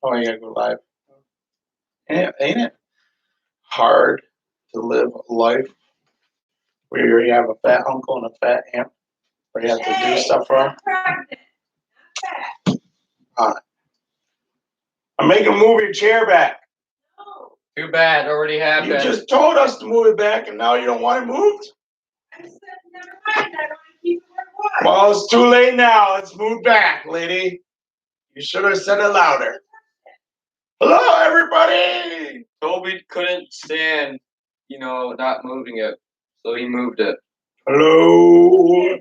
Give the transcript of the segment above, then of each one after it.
Oh, you gotta go live. Ain't it hard to live a life where you have a fat uncle and a fat aunt, where you have to do stuff for them? I'm making move your chair back. Too bad, already happened. You just told us to move it back, and now you don't want it moved? I said, never mind, I don't keep it where it was. Well, it's too late now. Let's move back, lady. You should have said it louder. Hello, everybody! Toby couldn't stand, not moving it, so he moved it. Hello,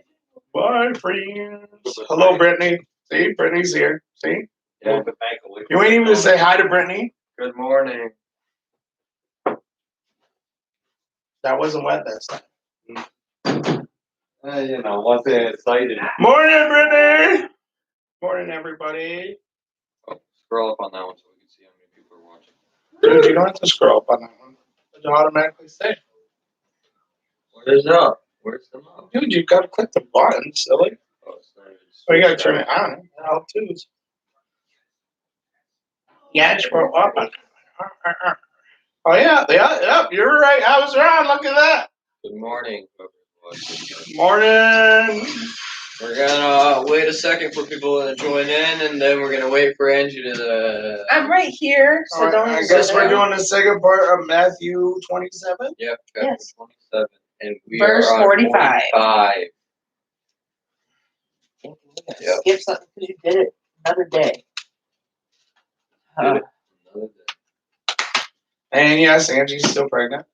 my friends. Hello, Brittany. See, Brittany's here. See? Yeah. You ain't even say hi to Brittany. Good morning. That wasn't wet this time. Once they excited. Morning, Brittany. Morning, everybody. Oh, scroll up on that one so we can see how many people are watching. Dude, you don't have to scroll up on that one. It'll automatically say. What is up? Where's the mouse? Dude, you gotta click the button, silly. Oh, it's not even Oh, you gotta turn it on. L2s. Yeah, scroll up on it. Oh, yeah, you're right. I was wrong. Look at that. Good morning. Morning. We're gonna wait a second for people to join in, and then we're gonna wait for Angie to. I'm right here, so don't. I guess we're doing the second part of Matthew 27. Yep, chapter Yes. 27, and we Verse are on 45. 45. Yep. Skip something because you did it another day. Did it another day. And yes, Angie's still pregnant.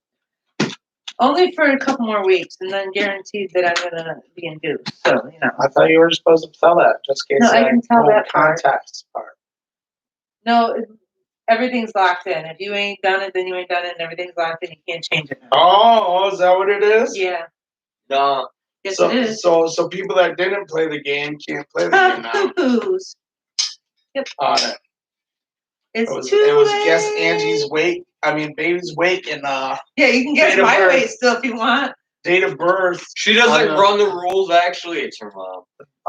Only for a couple more weeks, and then guaranteed that I'm gonna be induced. So I thought you were supposed to tell that, just in case. No, I can tell that part. Context part. No, everything's locked in. If you ain't done it, then you ain't done it, and everything's locked in. You can't change it now. Oh, is that what it is? Yeah. No. Yes, So, it is. so people that didn't play the game can't play the game now. Poo-poos. Yep. On it. It's It was late. guess Angie's weight. I mean, baby's weight and Yeah, you can guess date of my birth. weight still if you want. Date of birth. She doesn't run the rules, actually. It's her mom.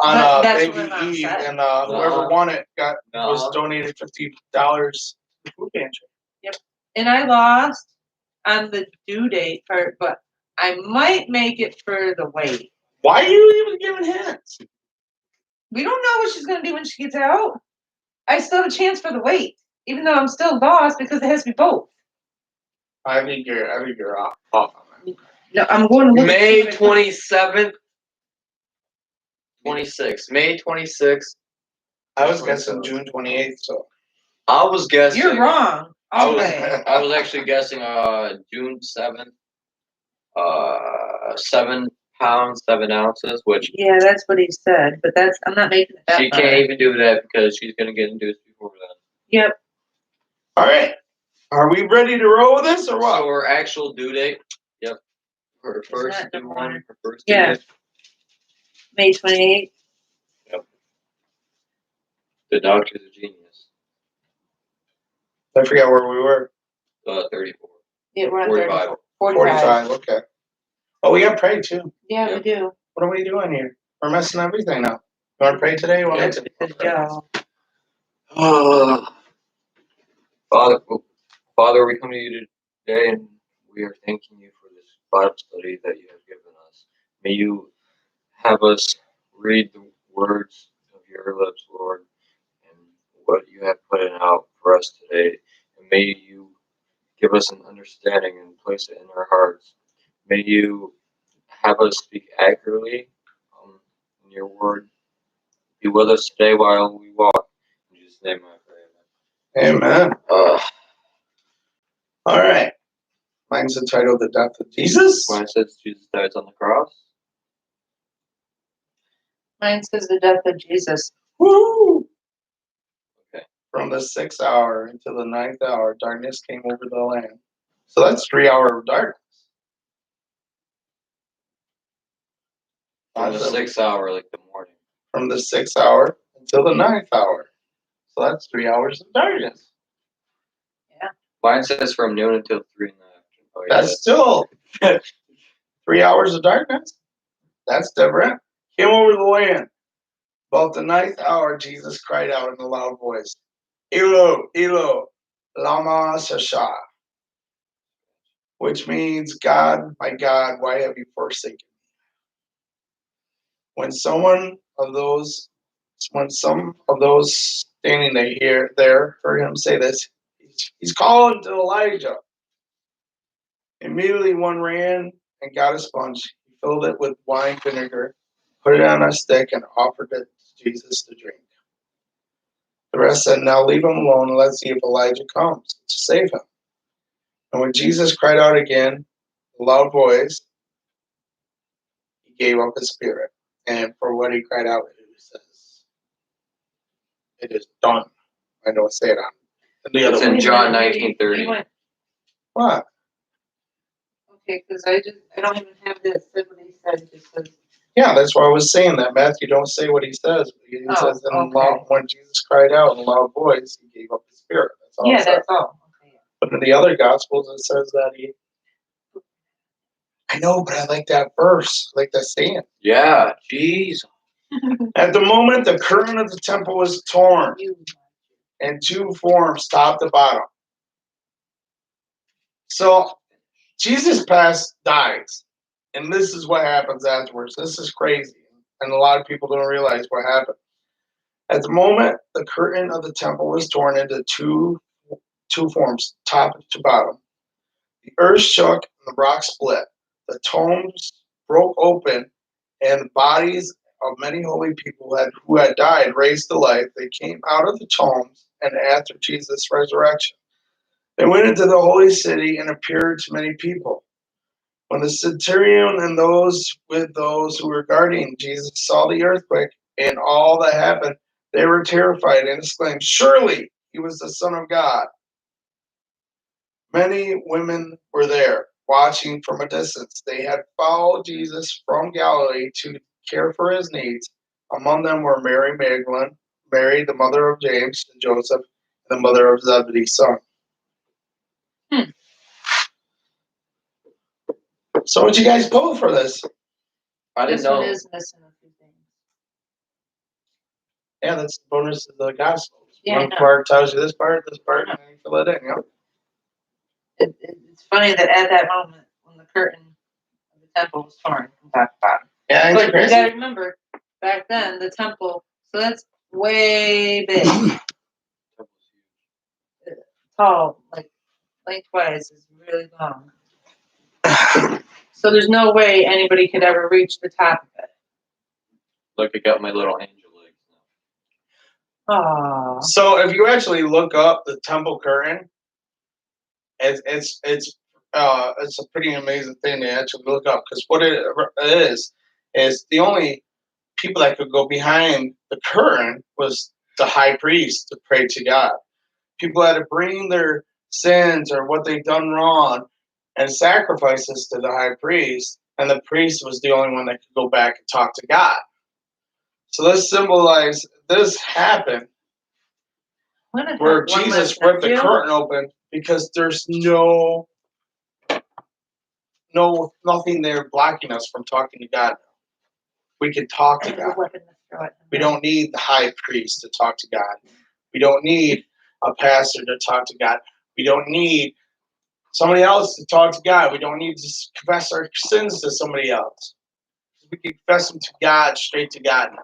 On That's Baby what my mom Eve, said. and whoever won it was No. donated $50 to food pantry. Yep. And I lost on the due date part, but I might make it for the weight. Why are you even giving hints? We don't know what she's gonna do when she gets out. I still have a chance for the weight, even though I'm still lost because it has to be both. I think you're off on that. No, I'm going to look May at 27th. 26th. May 26th. I was guessing June 28th, so. I was guessing. You're wrong. I Okay. was actually guessing June 7th. 7 pounds, 7 ounces, which Yeah, that's what he said, but I'm not making it that she far. can't even do that because she's gonna get induced before then. Yep. All right. Are we ready to roll with this or what? So her actual due date. Yep. Her first not the due one. one. Her first due Yeah. date. May 28th. Yep. The doctor's a genius. I forgot where we were. 34. Yeah, we're on 45. 45. Okay. Oh, we got to pray too. Yeah, we do. What are we doing here? We're messing everything up. You want to pray today? You want Yeah. to? Good job. Father, we come to you today and we are thanking you for this Bible study that you have given us. May you have us read the words of your lips, Lord, and what you have put out for us today. And may you give us an understanding and place it in our hearts. May you have us speak accurately in your word. Be with us today while we walk. In Jesus' name I pray. Amen. All right. Mine's entitled The Death of Jesus. When it says Jesus died on the cross. Mine says the death of Jesus. Woo! Okay. From the 6th hour until the 9th hour, darkness came over the land. So that's 3 hours of darkness. From the 6th hour, like the morning. From the 6th hour until the 9th hour. So that's 3 hours of darkness. Yeah. Mine says from noon until 3 in the afternoon. Oh, yeah, That's still 3 hours of darkness. That's different. Came over the land. About the 9th hour, Jesus cried out in a loud voice, Elo, Elo, lama sasha, which means, God, my God, why have you forsaken me? When some of those standing there heard him say this, he's calling to Elijah. Immediately one ran and got a sponge. He filled it with wine vinegar, put it on a stick, and offered it to Jesus to drink. The rest said, now leave him alone and let's see if Elijah comes to save him. And when Jesus cried out again, in a loud voice, he gave up his spirit. And for what he cried out, he says, it is done. I don't say it on the It's other in one. John He 19:30. went, What? okay, because I don't even have this. That's what he said. It just says, Yeah, that's why I was saying that. Matthew don't say what he says. He Oh, says okay. when Jesus cried out in a loud voice, he gave up his spirit. That's all it yeah, says. that's all. Okay. But in the other gospels it says that he I know, but I like that verse. I like that saying. Yeah, jeez. At the moment the curtain of the temple was torn in two forms, top to bottom. So Jesus dies. And this is what happens afterwards. This is crazy. And a lot of people don't realize what happened. At the moment, the curtain of the temple was torn into two forms, top to bottom. The earth shook and the rock split. The tombs broke open, and the bodies of many holy people who had died raised to life. They came out of the tombs, and after Jesus' resurrection, they went into the holy city and appeared to many people. When the centurion and those who were guarding Jesus saw the earthquake and all that happened, they were terrified and exclaimed, surely he was the Son of God. Many women were there, watching from a distance. They had followed Jesus from Galilee to care for his needs. Among them were Mary Magdalene, Mary, the mother of James and Joseph, and the mother of Zebedee's son. So what'd you guys pull for this? I didn't This know. one is missing a few things. Yeah, that's the bonus of the gospel. Yeah, I One know. part tells you this part, and then you fill it in, you know? It's funny that at that moment when the curtain of the temple was torn from top to bottom. Yeah, But it's you crazy. gotta remember, back then the temple, so that's way big, tall, like lengthwise is really long. So there's no way anybody could ever reach the top of it. Look, I got my little angel legs now. Aww. So if you actually look up the temple curtain, it's a pretty amazing thing to actually look up, because what it is the only people that could go behind the curtain was the high priest to pray to God. People had to bring their sins or what they've done wrong and sacrifices to the high priest, and the priest was the only one that could go back and talk to God. So this happened where Jesus ripped the curtain open, because there's nothing there blocking us from talking to God. We can talk to God. We don't need the high priest to talk to God. We don't need a pastor to talk to God. We don't need somebody else to talk to God. We don't need to confess our sins to somebody else. We can confess them to God, straight to God now.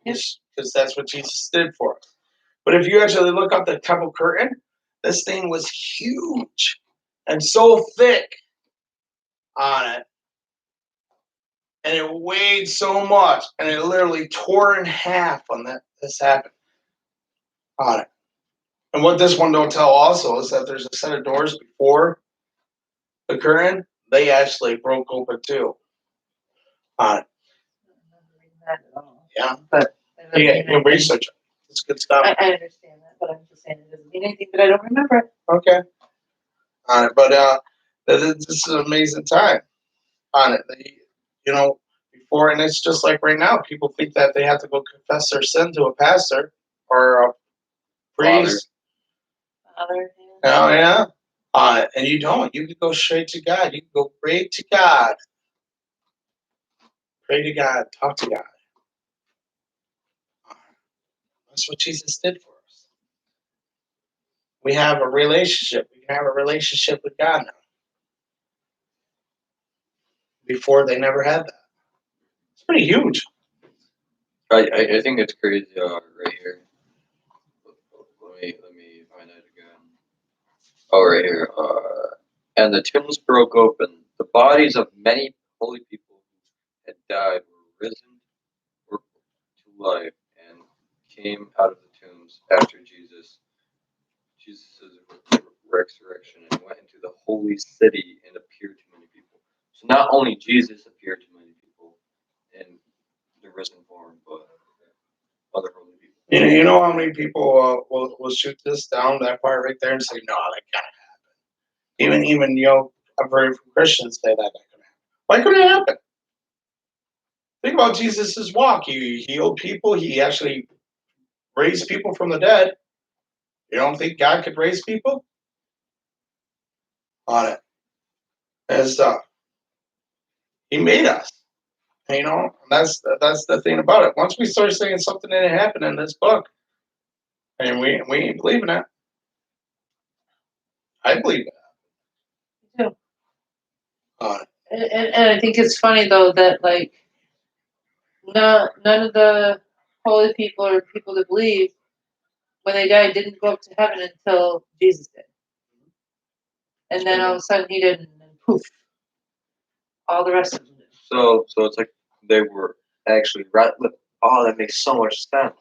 Because that's what Jesus did for us. But if you actually look up the temple curtain, this thing was huge and so thick on it. And it weighed so much, and it literally tore in half when this happened on it. And what this one don't tell also is that there's a set of doors before the curtain. They actually broke open too on it. Yeah. But You research it. It's good stuff. I understand that, but I'm just saying it doesn't mean anything that I don't remember. Okay. On it. But this is an amazing time on it. Before, and it's just like right now, people think that they have to go confess their sin to a pastor or a priest. Father. Oh, yeah. And you don't. You can go straight to God. You can go pray to God. Pray to God. Talk to God. That's what Jesus did for us. We have a relationship. We can have a relationship with God now. Before they never had that. It's pretty huge. I think it's crazy. Right here. Let me find it again. Oh, right here. And the tombs broke open. The bodies of many holy people who had died were to life and came out of the tombs after Jesus' resurrection and went into the holy city and appeared to many people. So not only Jesus appeared to many people in the risen form, but other holy people. You know how many people will shoot this down, that part right there, and say, no, that can't happen. Even I've heard from Christians say that couldn't happen. Why couldn't it happen? Think about Jesus' walk. He healed people. He actually raised people from the dead. You don't think God could raise people? On it. And stuff. He made us. That's the thing about it. Once we start saying something didn't happen in this book, and we ain't believing it. I believe it. Me too. And I think it's funny though that like none of the holy people or people that believe when they died didn't go up to heaven until Jesus did. And then all of a sudden he did, and then poof, all the rest of them did. So it's like they were actually right. Oh, that makes so much sense.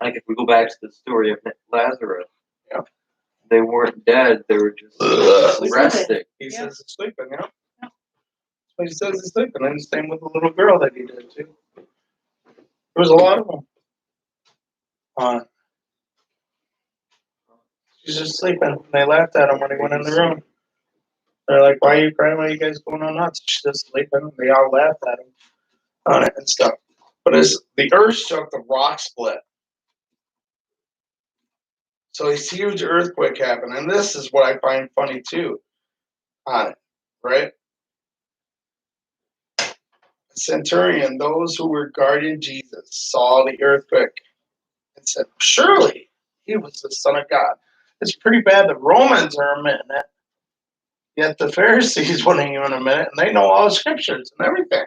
Like if we go back to the story of Lazarus, yeah, they weren't dead; they were just resting. He says he's sleeping. Yeah, that's what he says he's sleeping. And the same with the little girl that he did too. There was a lot of them. She's just sleeping. They laughed at him when he went in the room. They're like, "Why are you crying? Why are you guys going on nuts?" She's just sleeping. They all laughed at him on it and stuff. But as the earth shook, the rock split. So this huge earthquake happened, and this is what I find funny too. On it, right? The centurion, those who were guarding Jesus, saw the earthquake and said, "Surely he was the Son of God." It's pretty bad. The Romans are admitting it. Yet the Pharisees wouldn't even admit it, and they know all the scriptures and everything.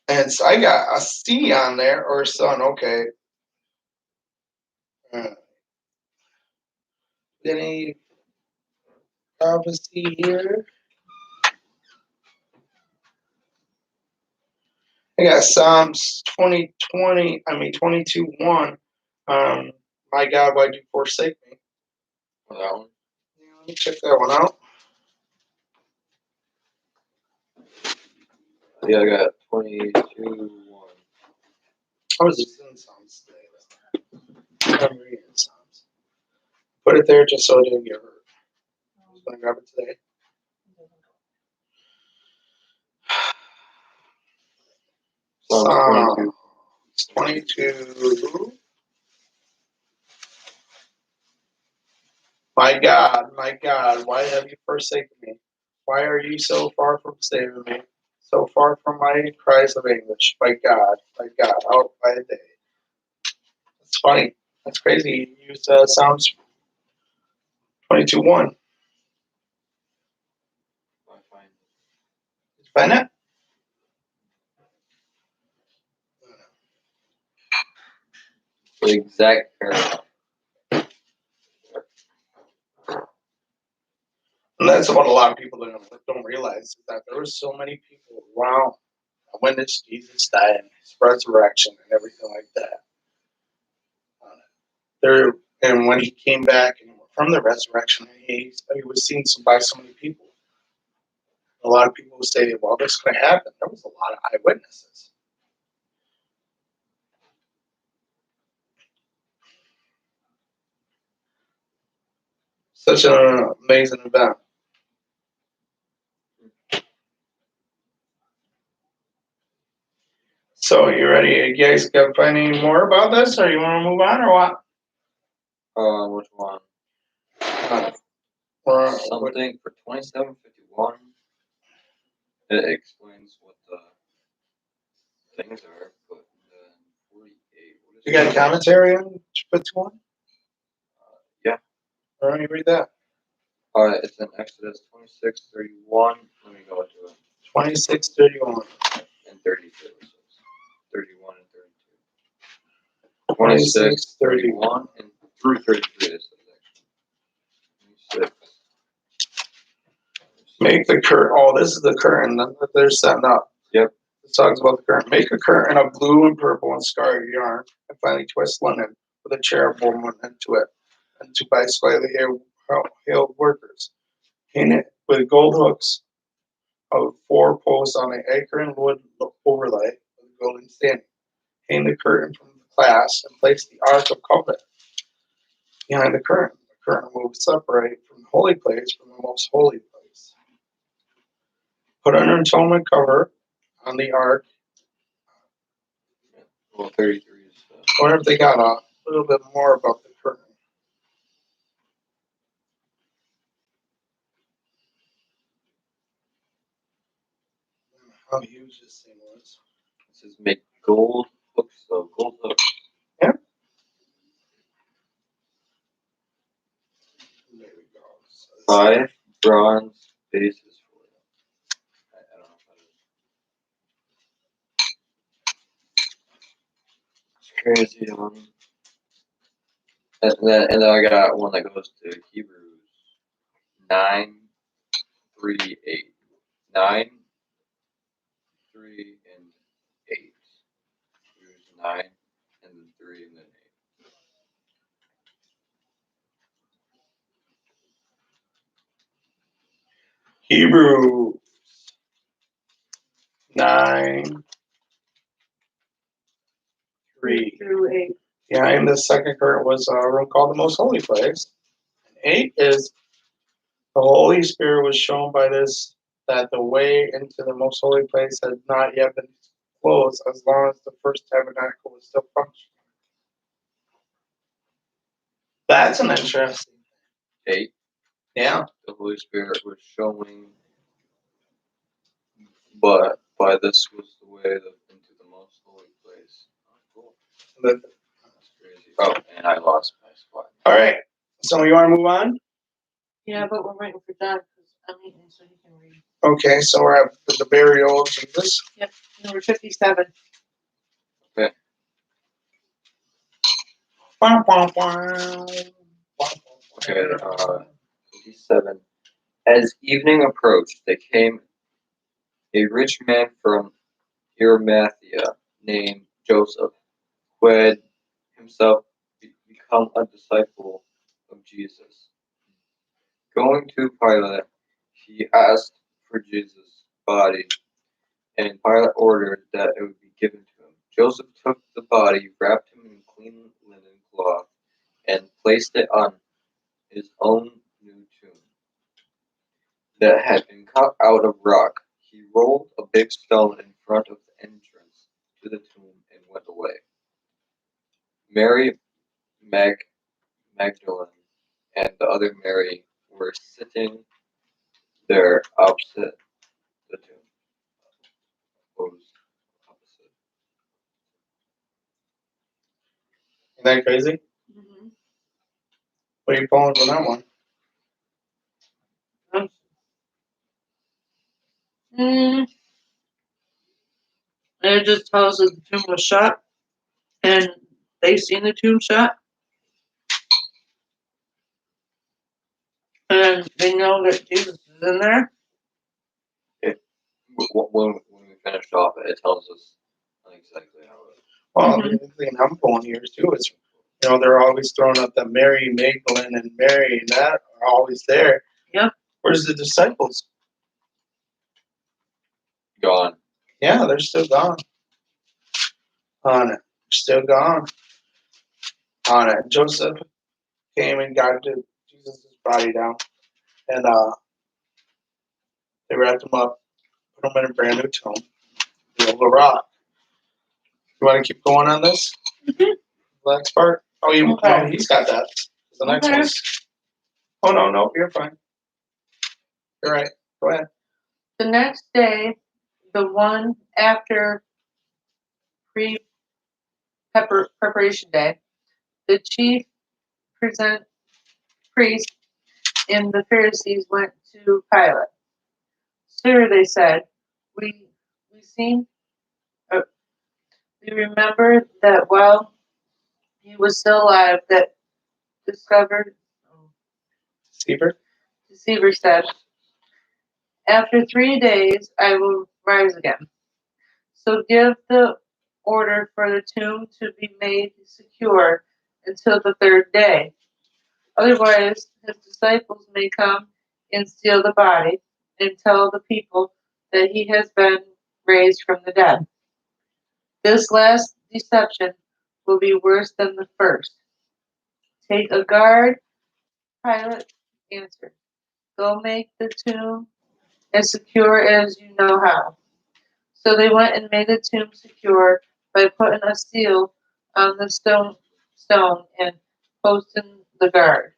And so I got a C on there, or son, okay. Any prophecy here? I got Psalms 22:1. My God, why do you forsake me? That one. Yeah, let me check that one out. Yeah, I got 22:1. I was just in Psalms today. I'm reading Psalms. Put it there just so it didn't get hurt. I was going to grab it today. Psalm 22. My God, why have you forsaken me? Why are you so far from saving me? So far from my cries of anguish. My God, out by the day. It's funny. That's crazy. You used Psalms 22:1. Did you find it? The exact paragraph. And that's what a lot of people don't realize is that there were so many people around when this Jesus died and his resurrection and everything like that. And when he came back from the resurrection, he was seen by so many people. A lot of people would say, "Well, this is going to happen." There was a lot of eyewitnesses. Such an amazing event. So, you ready? You guys got find any more about this, or you want to move on, or what? Which one? Something for 2751. It explains what the things are, but then 48. You got a commentary on which one? Yeah. Why don't you read that? It's in Exodus 26:31. Let me go to it. 26:31. And 32. 31 and 32. 26:31 and through 33. This is actually 26. Make the curtain. Oh, this is the curtain that they're setting up. Yep. It talks about the curtain. Make a curtain of blue and purple and scarlet yarn, and finally twist linen with a cherubim into it, and to by slightly hailed workers. Hang it with gold hooks of 4 posts on an acorn wood overlay with a golden standing. Hang the curtain from the clasp and place the Ark of Covenant behind the curtain. The curtain will separate from the holy place from the most holy place. Put an atonement cover on the Ark. Well, 33 is. I wonder if they got a little bit more about the curtain. How huge this thing was. It says make gold hooks, so gold hooks. Yeah. There we go. So 5 bronze bases for it. I don't know if that is. It's crazy. And then I got one that goes to Hebrews 9, 3, 8. 9, 3, and 8. Hebrews 9, and then 3, and then 8. Hebrew 9, 3. Through 8. Behind the second curtain was a room called the Most Holy Place. And 8 is the Holy Spirit was shown by this that the way into the Most Holy Place had not yet been closed as long as the first tabernacle was still functioning. That's an interesting. 8. Yeah. The Holy Spirit was showing, but by this was the way into the most holy place. Oh, cool. But, That's crazy. Oh, and I lost my spot. all right. So you want to move on? Yeah, but we're waiting for John because I'm eating so he can read. Okay, so we're at the burial of Jesus. Yep, number 57. Okay. Okay, 57. As evening approached, there came a rich man from Arimathea named Joseph, who had himself become a disciple of Jesus. Going to Pilate, he asked for Jesus' body, and Pilate ordered that it would be given to him. Joseph took the body, wrapped him in clean linen cloth, and placed it on his own new tomb that had been cut out of rock. He rolled a big stone in front of the entrance to the tomb and went away. Mary Magdalene and the other Mary were sitting there opposite the tomb. Opposite. Isn't that crazy? Mm-hmm. What are you pulling from that one? And it just tells us the tomb was shut, and they seen the tomb shut, and they know that Jesus is in there. When we finished off, it tells us exactly how it. Well, the thing I'm pulling here too is, they're always throwing up that Mary Magdalene and Mary and that are always there. Yeah. Where's the disciples? Gone. Yeah, they're still gone. On it. Still gone. On it. Joseph came and got Jesus' body down. And they wrapped him up, put him in a brand new tomb. The old rock. You want to keep going on this? Mm-hmm. The next part? Oh, Okay. no, he's got that. The next Okay. one's. Oh, no, you're fine. You're right. Go ahead. The next day, the one after preparation day, the chief priests and the Pharisees went to Pilate. Sir, they said, we seen, we remember that while he was still alive, that deceiver said, after 3 days I will rise again. So give the order for the tomb to be made secure until the 3rd day. Otherwise, his disciples may come and steal the body and tell the people that he has been raised from the dead. This last deception will be worse than the first. Take a guard, Pilate answered. Go make the tomb as secure as you know how. So they went and made the tomb secure by putting a seal on the stone and posting the guard.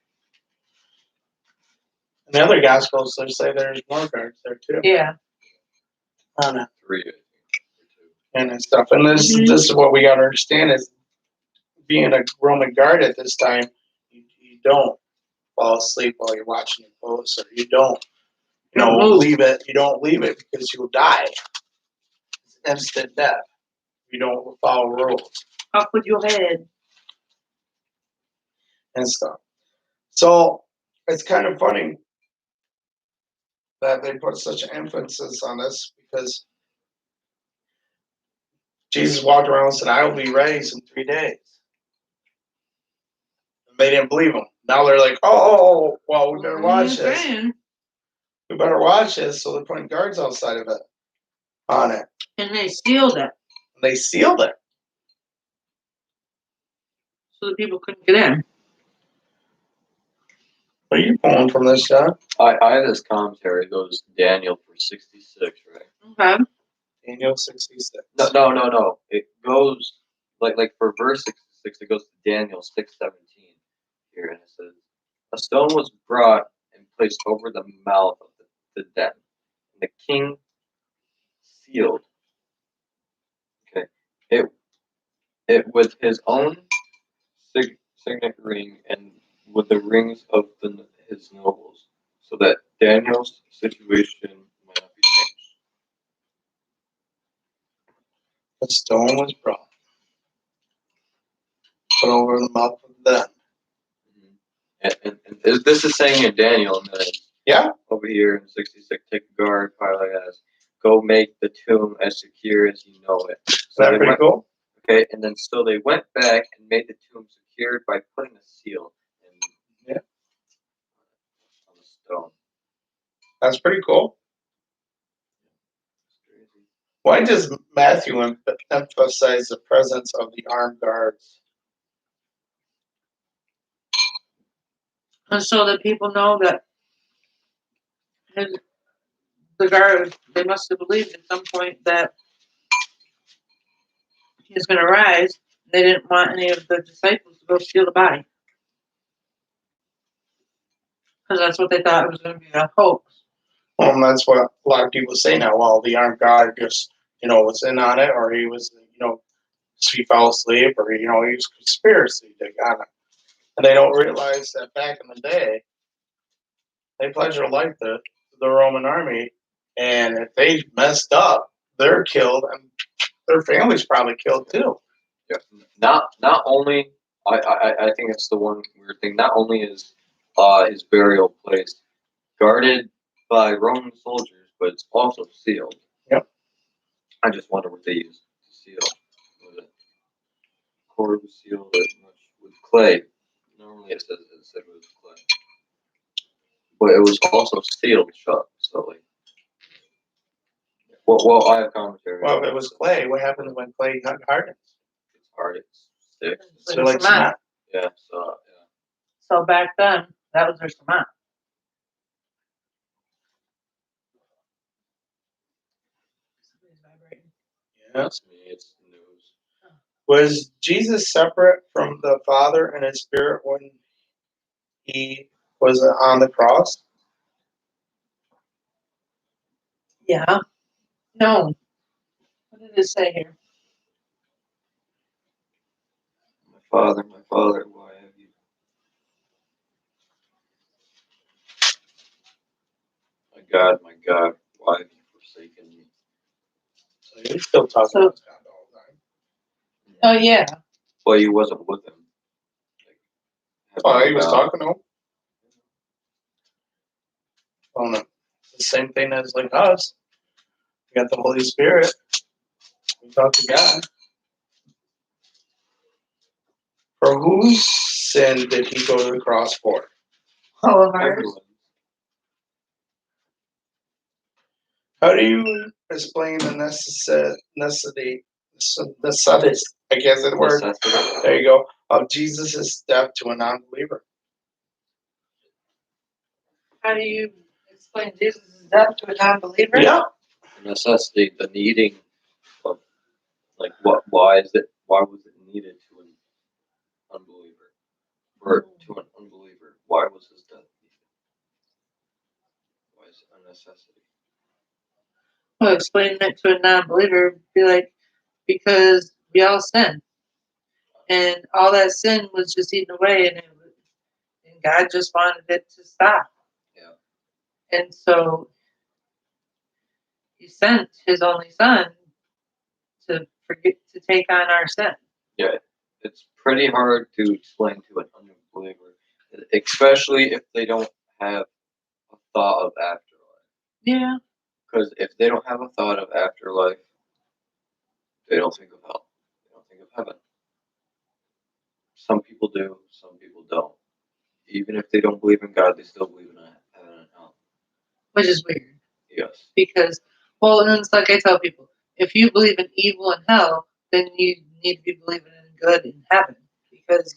In the other gospels, they say there's more guards there too. Yeah. On it. 3, I think, or 2. And stuff. And this is what we got to understand is being a Roman guard at this time, you don't fall asleep while you're watching the post, or you don't, leave it. You don't leave it because you'll die. It's instant death. You don't follow rules. Up with your head. And stuff. So it's kind of funny that they put such emphasis on this because Jesus walked around and said, I will be raised in 3 days. And they didn't believe him. Now they're like, oh, well, we better watch this. We better watch this. So they're putting guards outside of it on it. And they sealed it. They sealed it. So the people couldn't get in. What are you pulling from this, John? I have this commentary. It goes Daniel for 66, right? Okay. Daniel 66. No. It goes like for verse 66. It goes to Daniel 6:17 here, and it says, "A stone was brought and placed over the mouth of the den. And the king sealed. Okay, it with his own signet ring and with the rings of his nobles, so that Daniel's situation might not be changed." The stone was brought. Put over the mouth of the den. And this is saying in Daniel, and then Yeah. over here in 66, take a guard, Pilate has, go make the tomb as secure as you know it. Is that pretty cool? Okay, and then so they went back and made the tomb secured by putting a seal on the stone. That's pretty cool. Why does Matthew emphasize the presence of the armed guards? And so that people know that the guard, they must have believed at some point that he's going to rise. They didn't want any of the disciples to go steal the body. Because that's what they thought it was going to be a hoax. Well, that's what a lot of people say now. Well, the armed guard just, was in on it, or he was, he fell asleep, or, he was conspiracy to on it. And they don't realize that back in the day, they pledged their life to the Roman army, and if they messed up, they're killed, and their family's probably killed too. Yeah. Not only, I think it's the one weird thing. Not only is his burial place guarded by Roman soldiers, but it's also sealed. Yep. I just wonder what they used to seal. Was it cord was sealed with clay? Normally it said it was clay, but it was also sealed shut. So like, well, I have commentary. Well, if it was clay, what happens when clay hardens? It's hard. It sticks. So like cement. Yeah. So yeah. So back then, that was their cement. Somebody's vibrating. Yeah. That's me. It's news. Was Jesus separate from the Father and His Spirit when He was on the cross? Yeah. No. What did it say here? Father, why have you? My God, why have you forsaken me? So he's still talking So- about God all the time. Oh yeah. Well, he wasn't with him. Oh, he was about- talking to him. Oh no. It's the same thing as like us. We got the Holy Spirit. We talk to God. For whose sin did he go to the cross for? All of ours. Everyone. How do you explain the necessity, I guess the word, Necessity. there you go, of Jesus' death to a non-believer? How do you explain Jesus' death to a non-believer? Yeah. The necessity, the needing of, like, why was it needed to an unbeliever? To an unbeliever, why was his death needed? Why is it a necessity? Well, explaining it to a non-believer would be like, because we all sin, and all that sin was just eaten away, and God just wanted it to stop. Yeah. And so He sent His only Son to take on our sin. Yeah, it's pretty hard to explain to an unbeliever, especially if they don't have a thought of afterlife. Yeah. Because if they don't have a thought of afterlife, they don't think of hell. They don't think of heaven. Some people do, some people don't. Even if they don't believe in God, they still believe in heaven and hell. Which is weird, Yes. because, well, and it's like I tell people, if you believe in evil and hell, then you need to be believing in good in heaven, because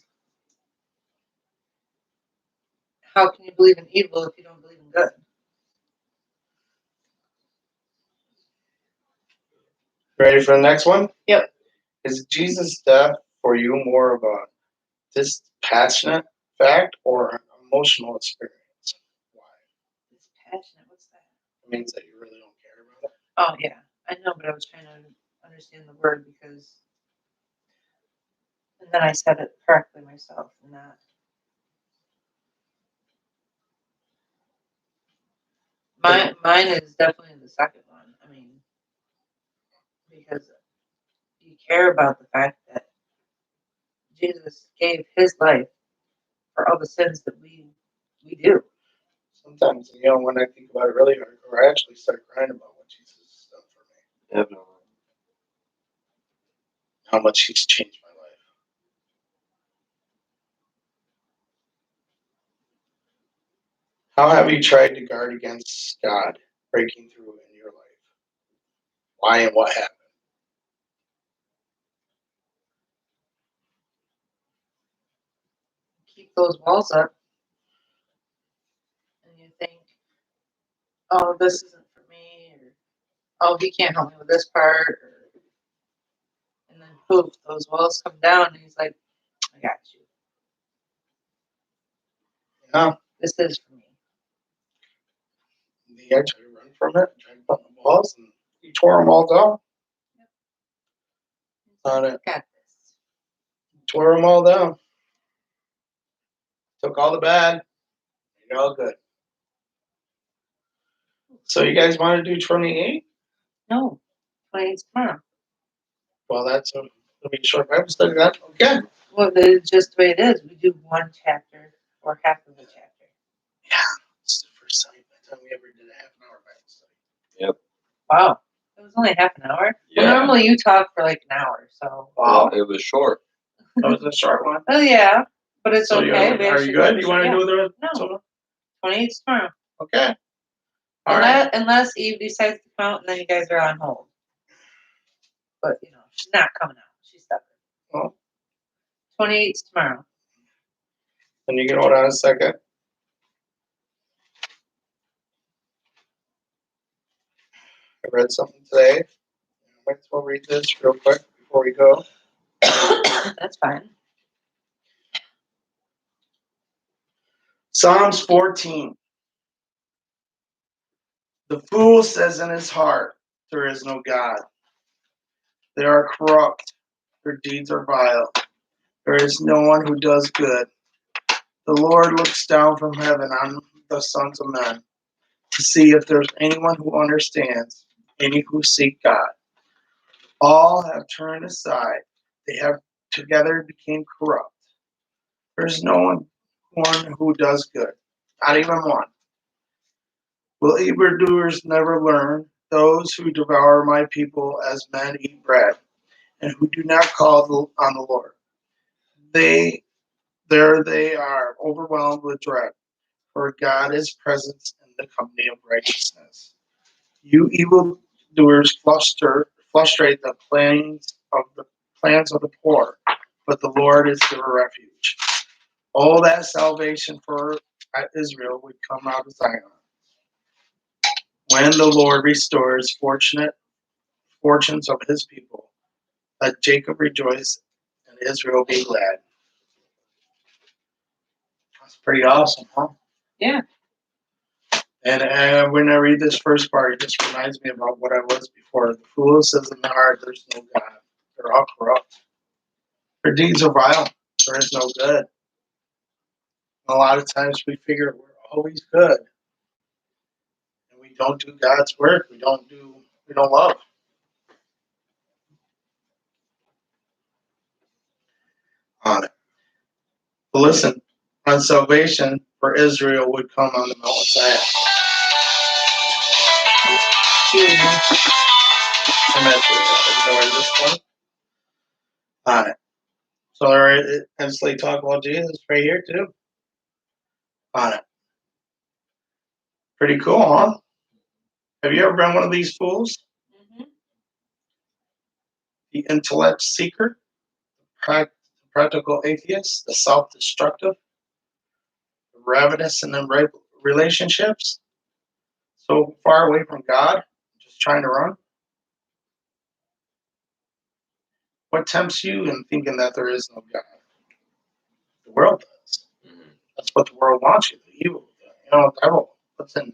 how can you believe in evil if you don't believe in good? Ready for the next one? Yep. Is Jesus' death for you more of a dispassionate fact or an emotional experience? Why? It's passionate. What's that? It means that you really don't care about it. Oh yeah, I know, but I was trying to understand the word because, and then I said it correctly myself, and that. Mine is definitely the second one. I mean, because you care about the fact that Jesus gave His life for all the sins that we do. Sometimes, when I think about it really hardcore, I actually start crying about what Jesus has done for me. Definitely. How much He's changed my life. How have you tried to guard against God breaking through in your life? Why and what happened? Keep those walls up, and you think, oh, this isn't for me, or oh, He can't help me with this part, and then poof, those walls come down, and He's like, I got you. Yeah. This is for me. I tried to run from it, tried to put the walls, and He tore them all down. On it. Got this. Tore them all down. Took all the bad. You're all good. So you guys want to do 28? No, 28's tomorrow. Well, it'll be a short Bible study. That okay? Well, it's just the way it is. We do one chapter or half of a chapter. Yeah, it's the first time we ever did a half an hour Bible study. Yep. Wow. It was only half an hour? Yeah. Well, normally you talk for like an hour, so. Wow, It was short. that was a short one. Oh, yeah, but it's So okay. are you good? You want to do the? No. 28's tomorrow. Okay. All right. Unless Eve decides to come out and then you guys are on hold. But, she's not coming out. She's stubborn. Well, 28's tomorrow. and you can hold on a second. I read something today. I might as well read this real quick before we go. That's fine. Psalms 14. The fool says in his heart, there is no God. They are corrupt. Their deeds are vile. There is no one who does good. The Lord looks down from heaven on the sons of men to see if there's anyone who understands, any who seek God. All have turned aside. They have together become corrupt. There's no one who does good, not even one. Will evildoers never learn? Those who devour my people as men eat bread, and who do not call on the Lord. They are overwhelmed with dread, for God is present in the company of righteousness. You evildoers frustrate the plans of the poor, but the Lord is their refuge. Oh, that salvation for Israel would come out of Zion. When the Lord restores fortunes of his people, let Jacob rejoice and Israel be glad. That's pretty awesome, huh? Yeah. And when I read this first part, it just reminds me about what I was before. The fool says in their heart, there's no God. They're all corrupt. Their deeds are vile. There is no good. And a lot of times we figure we're always good. And we don't do God's work. We don't love. On it. But listen, on salvation for Israel would come on the Mount Zion. Ignore this one. On it. So as they talk about Jesus right here too. On it. Pretty cool, huh? Have you ever been one of these fools? Mm-hmm. The intellect seeker, practical atheist, the self-destructive, the ravenous in them relationships, so far away from God, just trying to run. What tempts you in thinking that there is no God? The world does. That's what the world wants you. The evil, the devil. Listen,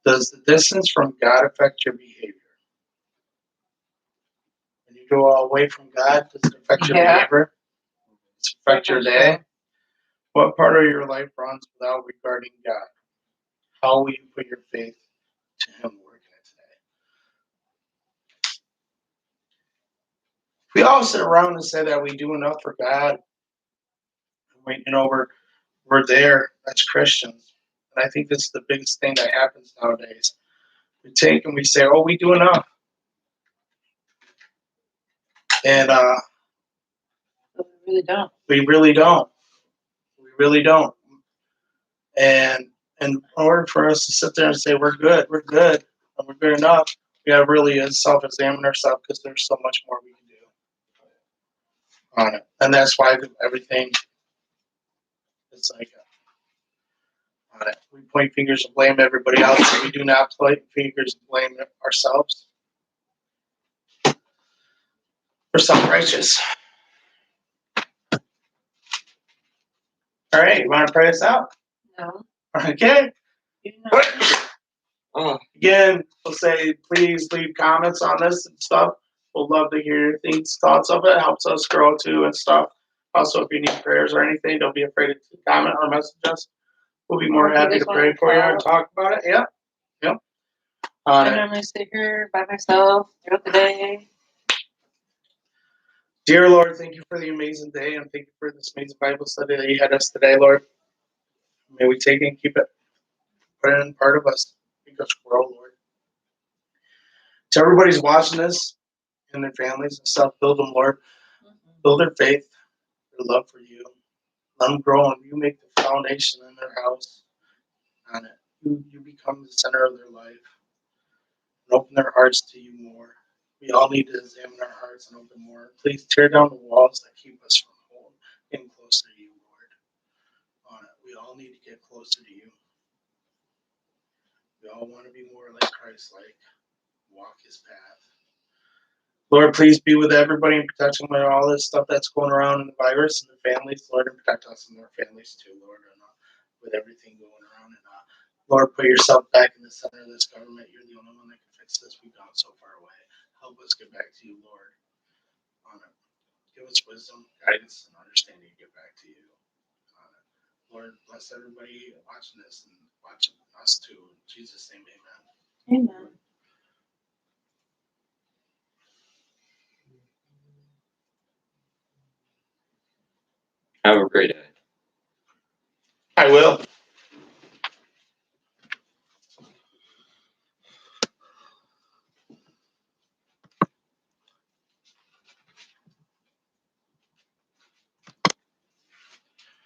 does the distance from God affect your behavior? When you go away from God, does it affect your behavior? Does it affect your day? What part of your life runs without regarding God? How will you put your faith to Him working it today? We all sit around and say that we do enough for God. We're there as Christians. And I think this is the biggest thing that happens nowadays. We take and we say, oh, we do enough. And But we really don't. we really don't. We really don't. And in order for us to sit there and say we're good, and we're good enough, we got to really self-examine ourselves because there's so much more we can do on it. And that's why everything is like on it. We point fingers and blame everybody else, and we do not point fingers and blame ourselves. We're self-righteous. All right, you want to pray us out? No. Okay. You know. Again, we'll say please leave comments on this and stuff. We'll love to hear your thoughts of it. Helps us grow too and stuff. Also, if you need prayers or anything, don't be afraid to comment or message us. We'll be more happy to pray for you and talk about it. Yeah. Yep. I normally sit here by myself throughout the day. Dear Lord, thank you for the amazing day and thank you for this amazing Bible study that you had us today, Lord. May we take it and keep it, put it in part of us, make us grow, Lord. To everybody's watching this and their families and stuff, build them, Lord. Build their faith, their love for you. Let them grow and you make the foundation in their house on it. You become the center of their life and open their hearts to you more. We all need to examine our hearts and open more. Please tear down the walls that keep us from getting closer to you, Lord. On it. We all need to get closer to you. We all want to be more like Christ-like, walk his path. Lord, please be with everybody and protect them with all this stuff that's going around in the virus and the families, Lord, and protect us and our families too, Lord, and with everything going around. And Lord, put yourself back in the center of this government. You're the only one that can fix this. We've gone so far away. Help us get back to you, Lord. On it. give us wisdom, guidance, and understanding to get back to you. Lord, bless everybody watching this and watching us too. In Jesus' name, amen. Amen. Have a great day. I will.